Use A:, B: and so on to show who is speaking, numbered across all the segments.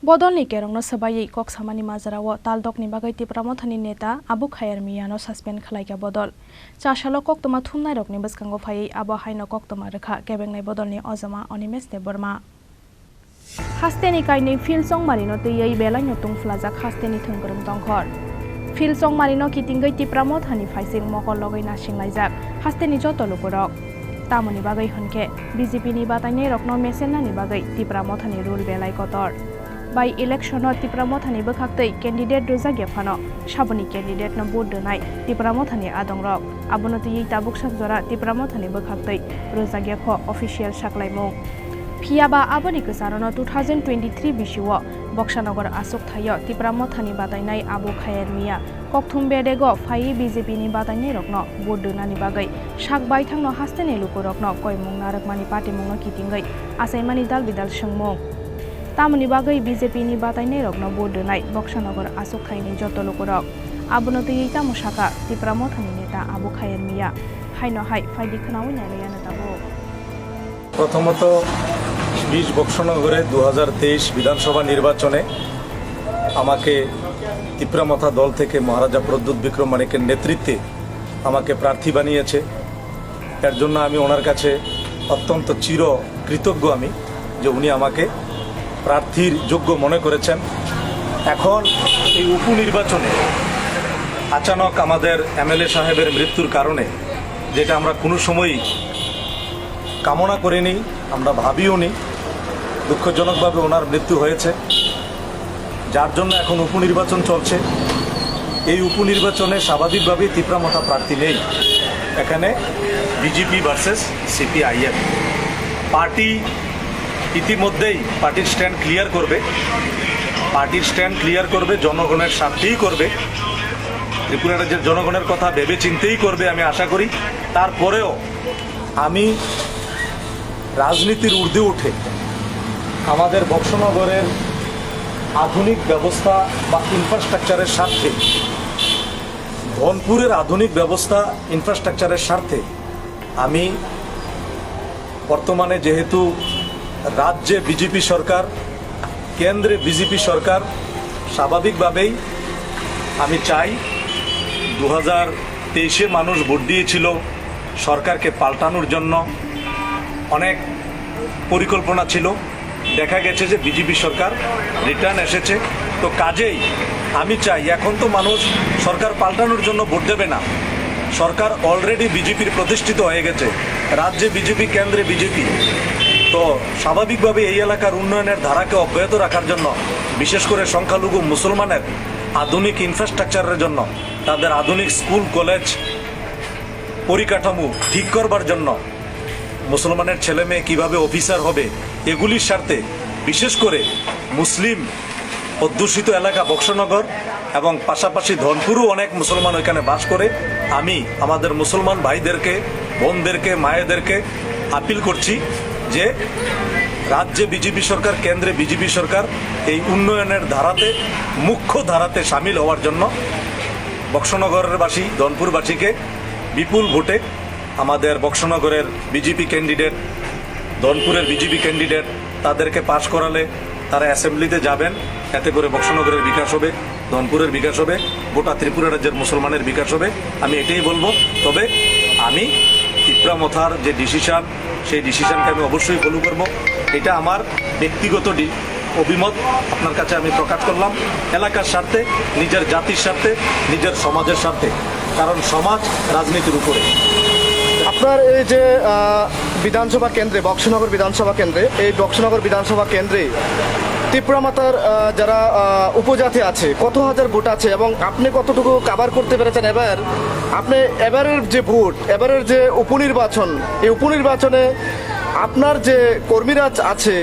A: Bodolni Kerongno Swbaiwi kok Samani Majrao taldokni bagai Tipra Mothani neta Abu Khayer Miahno Suspend Khlaikha Bodol. Chashalo koktoma thumnai rokni bwskango phaiwi abo haino koktoma rekha kebengnai Bodolni ojama Onimeste Borma. Hasteni kaini filsong marino tei belaino tungflajak hasteni thunggrung tongkhor. Filsong marino kitingai Tipra Mothani phaising mokol logai nasinglajak hasteni joto lukurok. Tamoni bagai honke BJP ni batainai rokno mesenani bagai Tipra Mothani rule belai kotor. By election Tipra Mothani bwkhaktei candidate rojak phano saboni candidate no vote donai Tipra Mothani adongrok abono tei tabuk sakjora Tipra Mothani bwkhaktei rojak kho official saklaimung phiaba aboni ksarono 2023 bisio Bokshanagar asuk thayo Tipra Mothani batainai Abu Khayer Mia kokthum bedego phai BJP ni batainai rokno vote donani bagai sakbai thangno hasteni lukurokno koimung narakmani party mungno kitingai asaimani dal bidal sungmung Tamoni bagai BJP ni batainai rokno vote donai Bokshanagar asuk thaini joto lukurok abono tei tamo saka Tipra Mothani neta Abu Khayer Mia haino hai faidi khnawi nailaya tabo
B: প্রথমত 20 বক্সনগরে 2023 বিধানসভা নির্বাচনে আমাকে ত্রিপুরা মথা দল থেকে মহারাজা প্রদ্যুৎ বিক্রম মানিকের নেতৃত্বে আমাকে প্রার্থী বানিয়েছে এর জন্য আমি ওনার কাছে অত্যন্ত চির কৃতজ্ঞ আমি যে উনি আমাকে প্রার্থীর যোগ্য মনে করেছেন এখন এই উপনির্বাচনে আচানক আমাদের এমএলএ সাহেবের মৃত্যুর কারণে যেটা আমরা কোনো সময়ই কামনা করিনি আমরা ভাবিও নি দুঃখজনকভাবে ওনার মৃত্যু হয়েছে যার জন্য এখন উপনির্বাচন চলছে এই উপনির্বাচনে স্বাভাবিকভাবে ত্রিপুরা মথা প্রার্থী নেই এখানে বিজেপি ভার্সেস সিপিআইএম পার্টি ইতিমধ্যেই পার্টির স্ট্যান্ড ক্লিয়ার করবে জনগণের স্বার্থেই করবে ত্রিপুরা রাজ্যের জনগণের কথা ভেবে চিন্তেই করবে আমি আশা করি তারপরেও আমি রাজনীতির ঊর্ধ্বে উঠে আমাদের বক্সনগরের আধুনিক ব্যবস্থা বা ইনফ্রাস্ট্রাকচারের স্বার্থে ধনপুরের আধুনিক ব্যবস্থা ইনফ্রাস্ট্রাকচারের স্বার্থে আমি বর্তমানে যেহেতু রাজ্যে বিজেপি সরকার কেন্দ্রে বিজেপি সরকার স্বাভাবিকভাবেই আমি চাই 2023-এ মানুষ ভোট দিয়েছিল সরকারকে পাল্টানোর জন্য অনেক পরিকল্পনা ছিল দেখা গেছে যে বিজেপি সরকার রিটার্ন এসেছে তো কাজেই আমি চাই এখন তো মানুষ সরকার পাল্টানোর জন্য ভোট দেবে না সরকার অলরেডি বিজেপির প্রতিষ্ঠিত হয়ে গেছে রাজ্যে বিজেপি কেন্দ্রে বিজেপি তো স্বাভাবিকভাবে এই এলাকার উন্নয়নের ধারাকে অব্যাহত রাখার জন্য বিশেষ করে সংখ্যালঘু মুসলমানের আধুনিক ইনফ্রাস্ট্রাকচারের জন্য তাদের আধুনিক স্কুল কলেজ পরিকাঠামো ঠিক করবার জন্য মুসলমানের ছেলে মেয়ে কীভাবে অফিসার হবে এগুলির স্বার্থে বিশেষ করে মুসলিম অধ্যুষিত এলাকা বক্সনগর এবং পাশাপাশি ধনপুরও অনেক মুসলমান ওইখানে বাস করে আমি আমাদের মুসলমান ভাইদেরকে বোনদেরকে মায়েদেরকে আপিল করছি যে রাজ্যে বিজেপি সরকার কেন্দ্রে বিজেপি সরকার এই উন্নয়নের ধারাতে মুখ্য ধারাতে সামিল হওয়ার জন্য বক্সনগরের বাসী ধনপুরবাসীকে বিপুল ভোটে আমাদের বক্সনগরের বিজেপি ক্যান্ডিডেট ধনপুরের বিজেপি ক্যান্ডিডেট তাদেরকে পাশ করালে তারা অ্যাসেম্বলিতে যাবেন এতে করে বক্সনগরের বিকাশ হবে ধনপুরের বিকাশ হবে গোটা ত্রিপুরা রাজ্যের মুসলমানের বিকাশ হবে আমি এটাই বলবো তবে আমি ত্রিপুরা মথার যে ডিসিশন সেই ডিসিশনকে আমি অবশ্যই ফলো করব এটা আমার ব্যক্তিগত অভিমত আপনার কাছে আমি প্রকাশ করলাম এলাকার স্বার্থে নিজের জাতির স্বার্থে নিজের সমাজের স্বার্থে কারণ সমাজ রাজনীতির উপরে
C: আপনার এই যে বিধানসভা কেন্দ্রে বক্সনগর বিধানসভা কেন্দ্রে এই বক্সনগর বিধানসভা কেন্দ্রে ত্রিপুরা মাতার যারা উপজাতি আছে কত হাজার ভোট আছে এবং আপনি কতটুকু কাভার করতে পেরেছেন আপনি এবারের যে ভোট এবারের যে উপনির্বাচন এই উপনির্বাচনে আপনার যে কর্মীরা আছে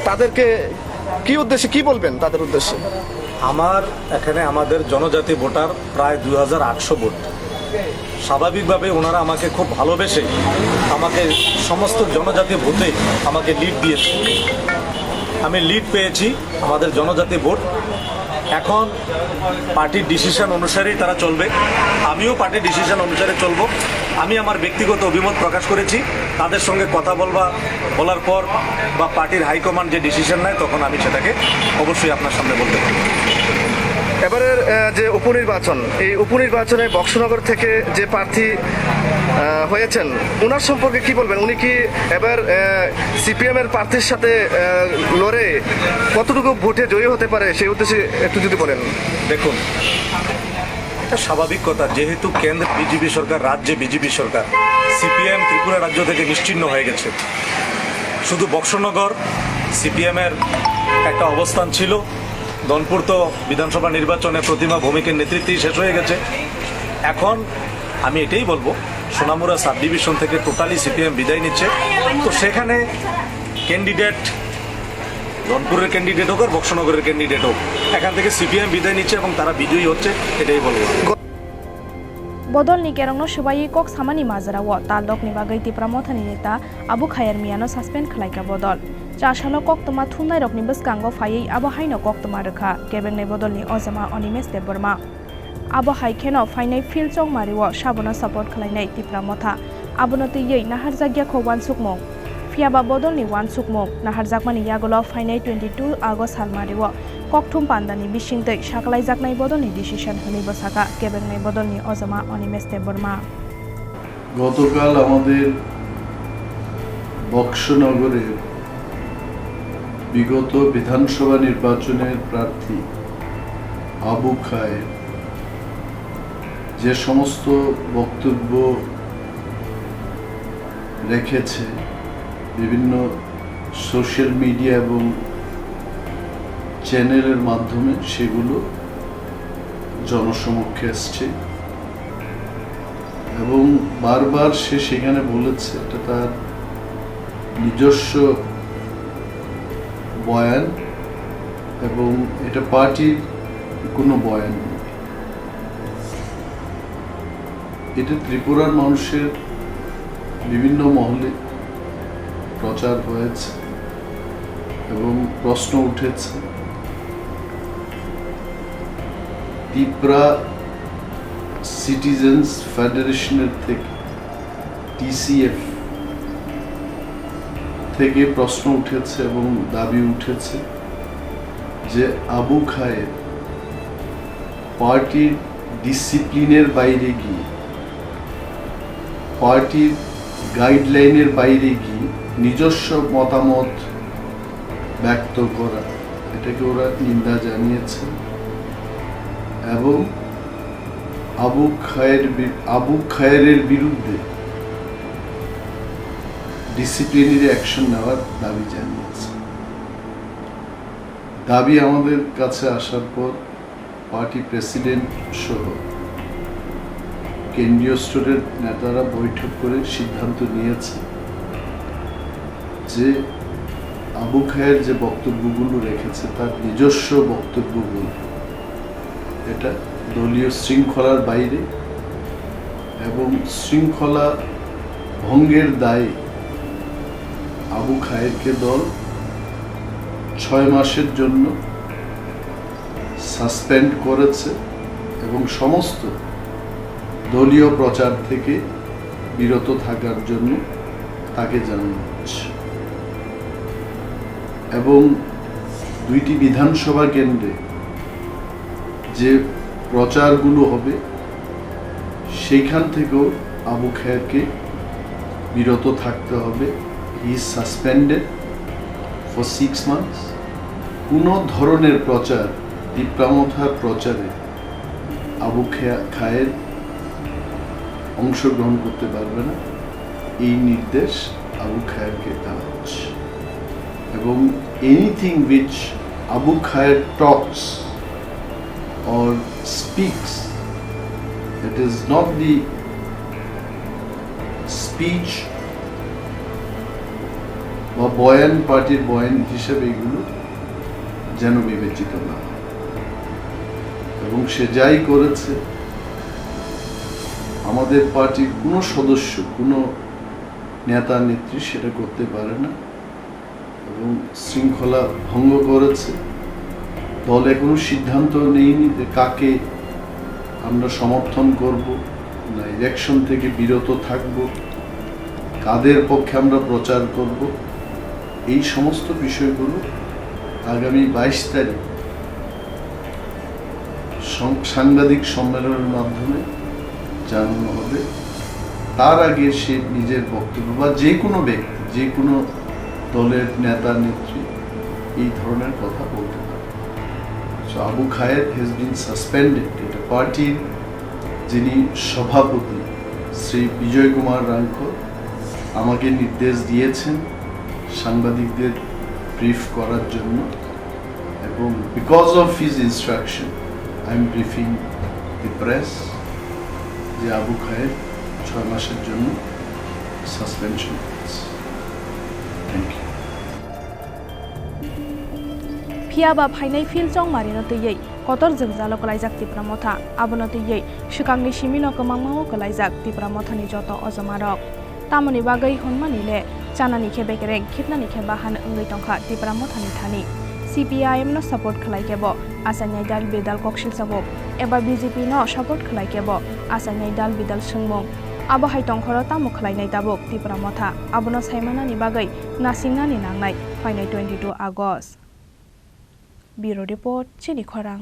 C: তাদেরকে কি উদ্দেশ্যে কি বলবেন তাদের উদ্দেশ্যে
B: আমার এখানে আমাদের জনজাতি ভোটার প্রায় 2800 ভোট স্বাভাবিকভাবে ওনারা আমাকে খুব ভালোবেসে আমাকে সমস্ত জনজাতি ভোটে আমাকে লিড দিয়েছে আমি লিড পেয়েছি আমাদের জনজাতি ভোট এখন পার্টির ডিসিশন অনুসারেই তারা চলবে, আমিও পার্টির ডিসিশন অনুসারে চলবো। আমি আমার ব্যক্তিগত অভিমত প্রকাশ করেছি, তাদের সঙ্গে কথা বলার পর বা পার্টির হাইকমান্ড যে ডিসিশন নেয় তখন আমি সেটাকে অবশ্যই আপনার সামনে বলতে পারি।
C: এবারের যে উপনির্বাচন, এই উপনির্বাচনে বক্সনগর থেকে যে প্রার্থী হয়েছেন ওনার সম্পর্কে কি বলবেন? উনি কি এবার সিপিএম এর প্রার্থীর সাথে লড়ে কতটুকু ভোটে জয়ী হতে পারে সেই উদ্দেশ্যে একটু যদি বলেন।
B: দেখুন, এটা স্বাভাবিক কথা, যেহেতু কেন্দ্রে বিজেপি সরকার, রাজ্যে বিজেপি সরকার, সিপিএম ত্রিপুরা রাজ্য থেকে নিশ্চিহ্ন হয়ে গেছে। শুধু বক্সনগর সিপিএমের একটা অবস্থান ছিল, দনপুর তো বিধানসভা নির্বাচনে প্রতিমা ভৌমিকের নেতৃত্বেই শেষ হয়ে গেছে। এখন আমি এটাই বলবো, সোনামুড়া সাব ডিভিশন থেকে টোটালি সিপিএম বিদায় নিচ্ছে, তো সেখানে ক্যান্ডিডেট রংপুরের ক্যান্ডিডেট হোক আর বক্সনগরের ক্যান্ডিডেট হোক, এখান থেকে সিপিএম বিদায় নিচ্ছে এবং তারা বিজয়ী হচ্ছে, এটাই বলবো।
A: Bodolni Kerongno Swbaiwi kok Samani Majrao Taldok ni bagai Tipra Motha ni neta Abu Khayer Miahno Suspend Khlaikha Bodol Chashalo kok toma thunai rok ni bwskango phaiwi abo haino kok toma rwkha kebengnai Bodolni Ojama Onimes Deborma abo haikheno phainai fil chongmario sabono support khlainai Tipra Motha abono twyei naharjakya kho wansukmung Fiaba Bodolni wansukmung naharjakmani yagolo phainai 22 August salmario kokthum pandani bisingtei saklaijaknai Bodolni decision hini bosaka kebengnai Bodolni Ojama Onimes Deborma
D: গতকাল আমাদের বক্সনগরের বিগত বিধানসভা নির্বাচনের প্রার্থী আবু খায়ের যে সমস্ত বক্তব্য রেখেছে বিভিন্ন সোশ্যাল মিডিয়া এবং চ্যানেলের মাধ্যমে, সেগুলো জনসমক্ষে আসছে এবং বারবার সে সেখানে বলেছে এটা তার নিজস্ব বয়ান এবং এটা পার্টির কোনো বয়ান নেই। এটা ত্রিপুরার মানুষের বিভিন্ন মহলে প্রচার হয়েছে এবং প্রশ্ন উঠেছে। ত্রিপুরা সিটিজেন্স ফেডারেশনের থেকে টিসিএফ থেকে প্রশ্ন উঠেছে এবং দাবি উঠেছে যে আবু খায়ের পার্টির ডিসিপ্লিনের বাইরে গিয়ে, পার্টির গাইডলাইনের বাইরে গিয়ে নিজস্ব মতামত ব্যক্ত করা, এটাকে ওরা নিন্দা জানিয়েছে এবং আবু খায়েরের বিরুদ্ধে ডিসিপ্লিনারি অ্যাকশন নেওয়ার দাবি জানিয়েছে। দাবি আমাদের কাছে আসার পর পার্টি প্রেসিডেন্ট সহ কেন্দ্রীয় স্তরের নেতারা বৈঠক করে সিদ্ধান্ত নিয়েছে যে আবু খায়ের যে বক্তব্যগুলো রেখেছে তার নিজস্ব বক্তব্যগুলো, এটা দলীয় শৃঙ্খলার বাইরে এবং শৃঙ্খলা ভঙ্গের দায়ে আবু খায়েরকে দল 6 মাসের জন্য সাসপেন্ড করেছে এবং সমস্ত দলীয় প্রচার থেকে বিরত থাকার জন্য তাকে জানানো হচ্ছে এবং 2টি বিধানসভা কেন্দ্রে যে প্রচারগুলো হবে সেইখান থেকেও আবু খায়েরকে বিরত থাকতে হবে। He is suspended for 6 months. কোনো ধরনের প্রচার, টিপ্রা মথার প্রচারে আবু খায়ের অংশগ্রহণ করতে পারবে না, এই নির্দেশ আবু খায়েরকে দেওয়া হচ্ছে এবং anything which Abu Khair talks or speaks, it is not the speech বা বয়ান, পার্টির বয়ান হিসেবে এগুলো যেন বিবেচিত না হয় এবং সে যাই করেছে আমাদের পার্টির কোনো সদস্য, কোনো নেতা নেত্রী সেটা করতে পারে না এবং শৃঙ্খলা ভঙ্গ করেছে দল এখনো সিদ্ধান্ত নেয়নি যে কাকে আমরা সমর্থন করব না ইলেকশন থেকে বিরত থাকব, কাদের পক্ষে আমরা প্রচার করব। এই সমস্ত বিষয়গুলো আগামী 22 তারিখ সাংবাদিক সম্মেলনের মাধ্যমে জানানো হবে। তার আগে সে নিজের বক্তব্য বা যে কোনো ব্যক্তি, যে কোনো দলের নেতা নেত্রী এই ধরনের কথা বলতে পারে। So Abu Khair has been suspended. এটা পার্টির যিনি সভাপতি শ্রী বিজয় কুমার রাঙ্কর আমাকে নির্দেশ দিয়েছেন সাংবাদিকদের ব্রিফ করার জন্য, এবং because of his instruction I am briefing the press যে আবু খায়ের 6 মাসের জন্য সাসপেনশন হয়েছে। Thank you.
A: फियाबा फाइनाय फिल जं मारिनो तैयै कतर जोंजालो कलाइजाक तिप्रा मथा आबनो तैयै सुकांनि सिमिनो कमांमाओ कलाइजाक तिप्रा मथानि जत अजमारक तामनि बागै हनमानिले चानानि खेबे केरें खिपनानि खेबा हान ओंगै टंखा तिप्रा मथानि थानि CPIM नो सपोर्ट खलाइकेबो आसान्याय दाल बिदाल कक्सिल सबक एबा BJP नो सपोर्ट खलाइकेबो आसान्याय दाल बिदाल सुंमं आबो हाइटंखरो तामु खलाइनाय दाबक तिप्रा मथा आबनो साइमानानि बागै नासिंनानि नांनाय फाइनाय 22 August. Bureau Report, Chini Khorang.